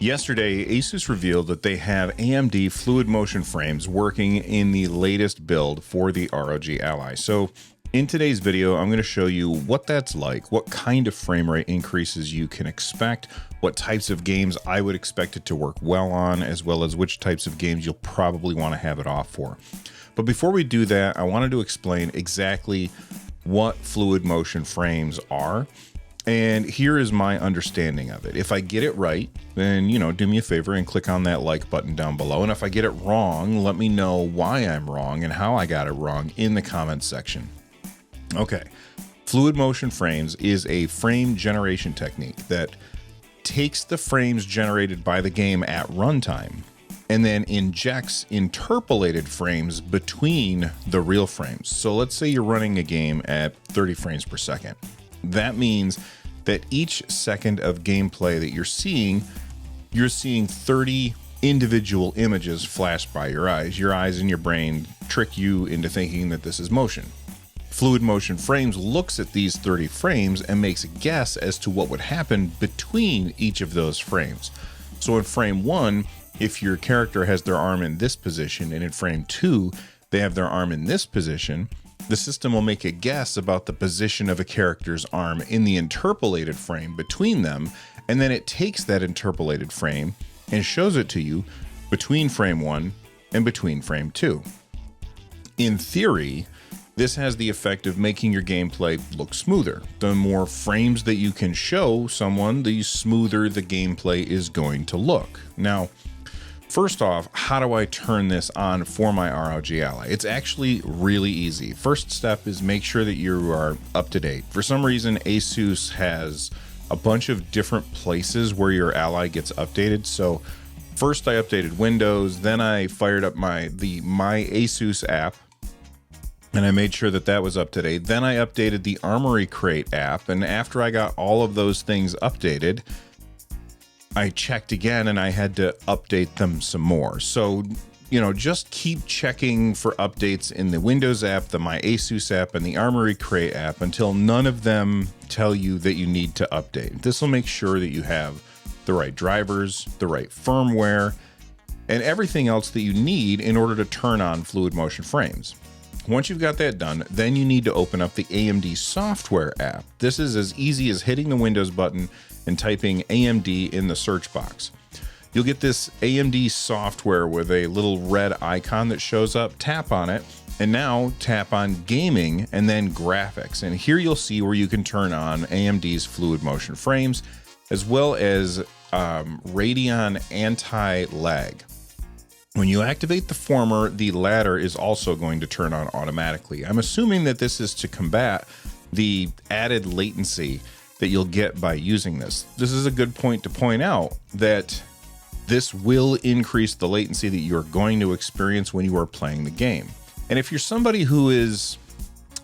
Yesterday, Asus revealed that they have AMD Fluid Motion Frames working in the latest build for the ROG Ally. So in today's video, I'm going to show you what that's like, what kind of frame rate increases you can expect, what types of games I would expect it to work well on, as well as which types of games you'll probably want to have it off for. But before we do that, I wanted to explain exactly what Fluid Motion Frames are. And here is my understanding of it. If I get it right, then, do me a favor and click on that like button down below. And if I get it wrong, let me know why I'm wrong and how I got it wrong in the comments section. Okay, Fluid Motion Frames is a frame generation technique that takes the frames generated by the game at runtime and then injects interpolated frames between the real frames. So let's say you're running a game at 30 frames per second. That means that each second of gameplay that you're seeing 30 individual images flash by your eyes. Your eyes and your brain trick you into thinking that this is motion. Fluid Motion Frames looks at these 30 frames and makes a guess as to what would happen between each of those frames. So in frame 1, if your character has their arm in this position, and in frame 2, they have their arm in this position, the system will make a guess about the position of a character's arm in the interpolated frame between them, and then it takes that interpolated frame and shows it to you between frame 1 and between frame 2. In theory, this has the effect of making your gameplay look smoother. The more frames that you can show someone, the smoother the gameplay is going to look. Now, first off, how do I turn this on for my ROG Ally? It's actually really easy. First step is make sure that you are up to date. For some reason, Asus has a bunch of different places where your Ally gets updated. So first I updated Windows, then I fired up my Asus app, and I made sure that that was up to date. Then I updated the Armory Crate app, and after I got all of those things updated, I checked again and I had to update them some more. So, just keep checking for updates in the Windows app, the My Asus app, and the Armory Crate app until none of them tell you that you need to update. This will make sure that you have the right drivers, the right firmware, and everything else that you need in order to turn on Fluid Motion Frames. Once you've got that done, then you need to open up the AMD software app. This is as easy as hitting the Windows button and typing AMD in the search box. You'll get this AMD software with a little red icon that shows up. Tap on it, and now tap on Gaming and then Graphics. And here you'll see where you can turn on AMD's Fluid Motion Frames, as well as Radeon Anti-Lag. When you activate the former, the latter is also going to turn on automatically. I'm assuming that this is to combat the added latency that you'll get by using this. This is a good point to point out that this will increase the latency that you're going to experience when you are playing the game. And if you're somebody who is,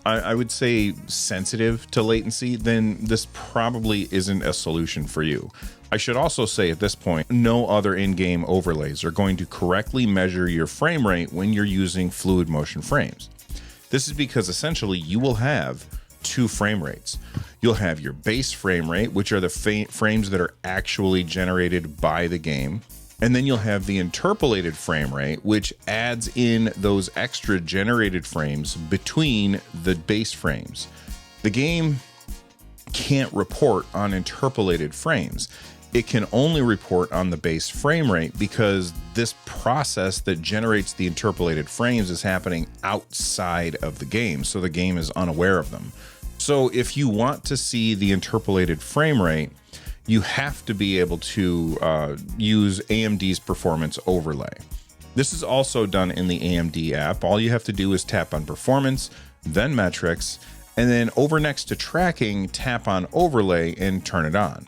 I would say, sensitive to latency, then this probably isn't a solution for you. I should also say at this point, no other in-game overlays are going to correctly measure your frame rate when you're using Fluid Motion Frames. This is because essentially you will have two frame rates. You'll have your base frame rate, which are the frames that are actually generated by the game. And then you'll have the interpolated frame rate, which adds in those extra generated frames between the base frames. The game can't report on interpolated frames. It can only report on the base frame rate because this process that generates the interpolated frames is happening outside of the game, so the game is unaware of them. So if you want to see the interpolated frame rate, you have to be able to use AMD's performance overlay. This is also done in the AMD app. All you have to do is tap on Performance, then Metrics, and then over next to Tracking, tap on Overlay and turn it on.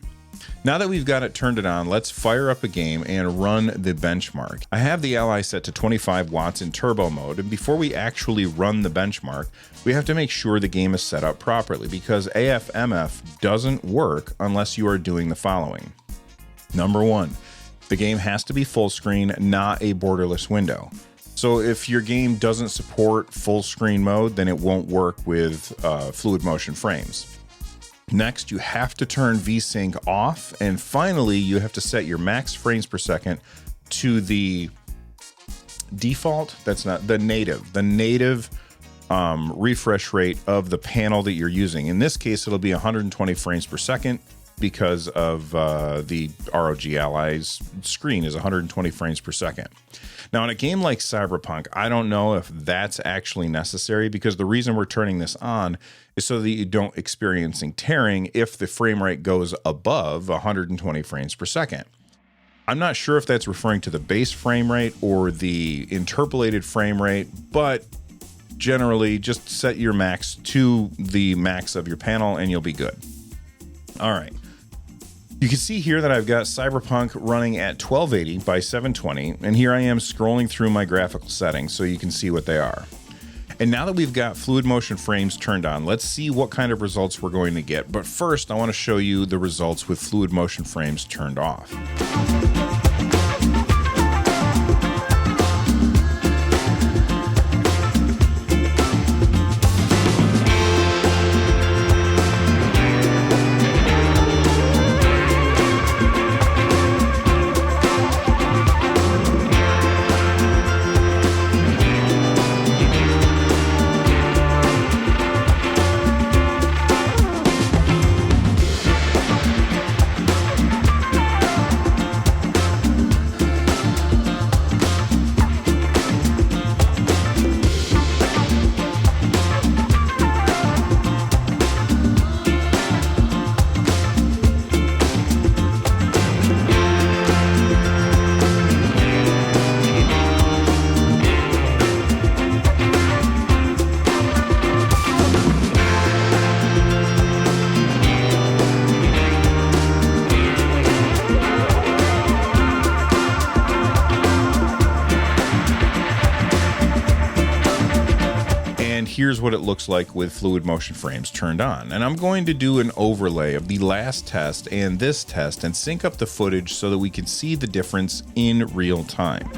Now that we've got it turned on, let's fire up a game and run the benchmark. I have the Ally set to 25 watts in turbo mode, and before we actually run the benchmark, we have to make sure the game is set up properly because AFMF doesn't work unless you are doing the following. Number 1, the game has to be full screen, not a borderless window. So if your game doesn't support full screen mode, then it won't work with Fluid Motion Frames. Next, you have to turn VSync off. And finally, you have to set your max frames per second to the default. That's not the native refresh rate of the panel that you're using. In this case, it'll be 120 frames per second because of the ROG Ally's screen is 120 frames per second. Now, in a game like Cyberpunk, I don't know if that's actually necessary, because the reason we're turning this on is so that you don't experiencing tearing if the frame rate goes above 120 frames per second. I'm not sure if that's referring to the base frame rate or the interpolated frame rate, but generally just set your max to the max of your panel and you'll be good. All right. You can see here that I've got Cyberpunk running at 1280 by 720, and here I am scrolling through my graphical settings so you can see what they are. And now that we've got Fluid Motion Frames turned on, let's see what kind of results we're going to get. But first, I want to show you the results with Fluid Motion Frames turned off. Here's what it looks like with Fluid Motion Frames turned on. And I'm going to do an overlay of the last test and this test and sync up the footage so that we can see the difference in real time.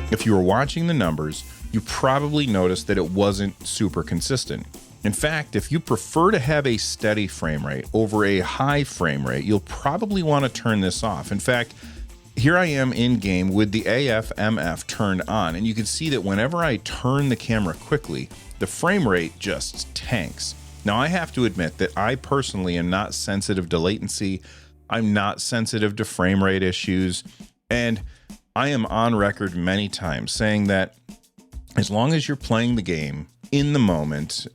If you were watching the numbers, you probably noticed that it wasn't super consistent. In fact, if you prefer to have a steady frame rate over a high frame rate, you'll probably want to turn this off. In fact, here I am in game with the AFMF turned on, and you can see that whenever I turn the camera quickly, the frame rate just tanks. Now, I have to admit that I personally am not sensitive to latency. I'm not sensitive to frame rate issues, and I am on record many times saying that as long as you're playing the game in the moment,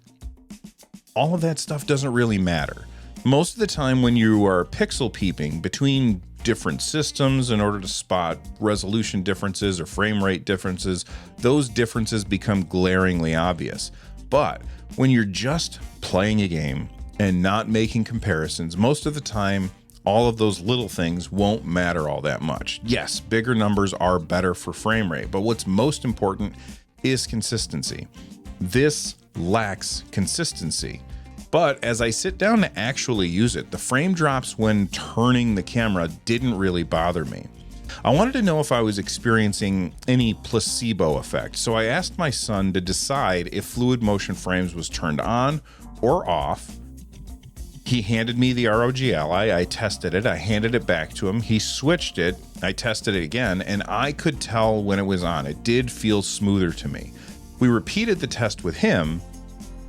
all of that stuff doesn't really matter. Most of the time when you are pixel peeping between different systems in order to spot resolution differences or frame rate differences, those differences become glaringly obvious. But when you're just playing a game and not making comparisons, most of the time, all of those little things won't matter all that much. Yes, bigger numbers are better for frame rate, but what's most important is consistency. This lacks consistency. But as I sit down to actually use it, the frame drops when turning the camera didn't really bother me. I wanted to know if I was experiencing any placebo effect, so I asked my son to decide if Fluid Motion Frames was turned on or off. He handed me the ROG Ally, I tested it, I handed it back to him, he switched it, I tested it again, and I could tell when it was on. It did feel smoother to me. We repeated the test with him,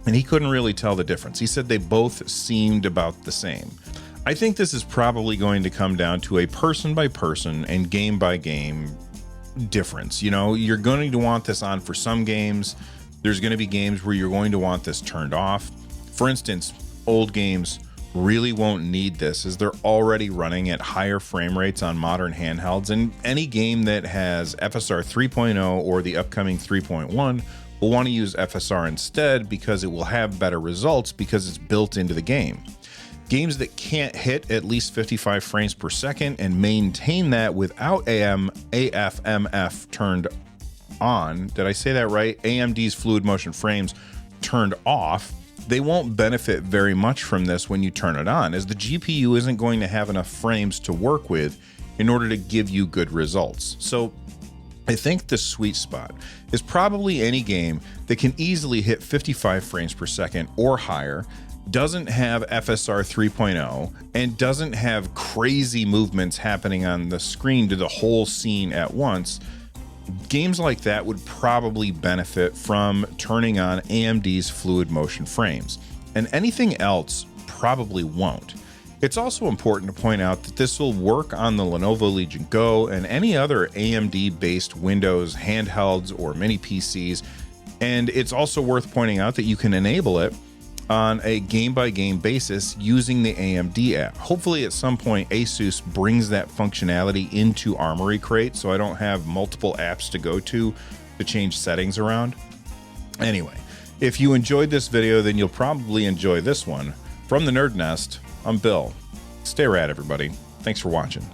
and he couldn't really tell the difference. He said they both seemed about the same. I think this is probably going to come down to a person by person and game by game difference. You know, you're going to want this on for some games. There's going to be games where you're going to want this turned off. For instance, old games really won't need this as they're already running at higher frame rates on modern handhelds, and any game that has FSR 3.0 or the upcoming 3.1 will want to use FSR instead because it will have better results because it's built into the game. Games that can't hit at least 55 frames per second and maintain that without AFMF turned on, did I say that right? AMD's Fluid Motion Frames turned off, they won't benefit very much from this when you turn it on, as the GPU isn't going to have enough frames to work with in order to give you good results. So I think the sweet spot is probably any game that can easily hit 55 frames per second or higher, doesn't have FSR 3.0, and doesn't have crazy movements happening on the screen to the whole scene at once. Games like that would probably benefit from turning on AMD's Fluid Motion Frames, and anything else probably won't. It's also important to point out that this will work on the Lenovo Legion Go and any other AMD-based Windows handhelds or mini PCs, and it's also worth pointing out that you can enable it on a game-by-game basis using the AMD app. Hopefully at some point Asus brings that functionality into Armory Crate so I don't have multiple apps to go to change settings around. Anyway, if you enjoyed this video, then you'll probably enjoy this one. From the NerdNest, I'm Bill. Stay rad, everybody. Thanks for watching.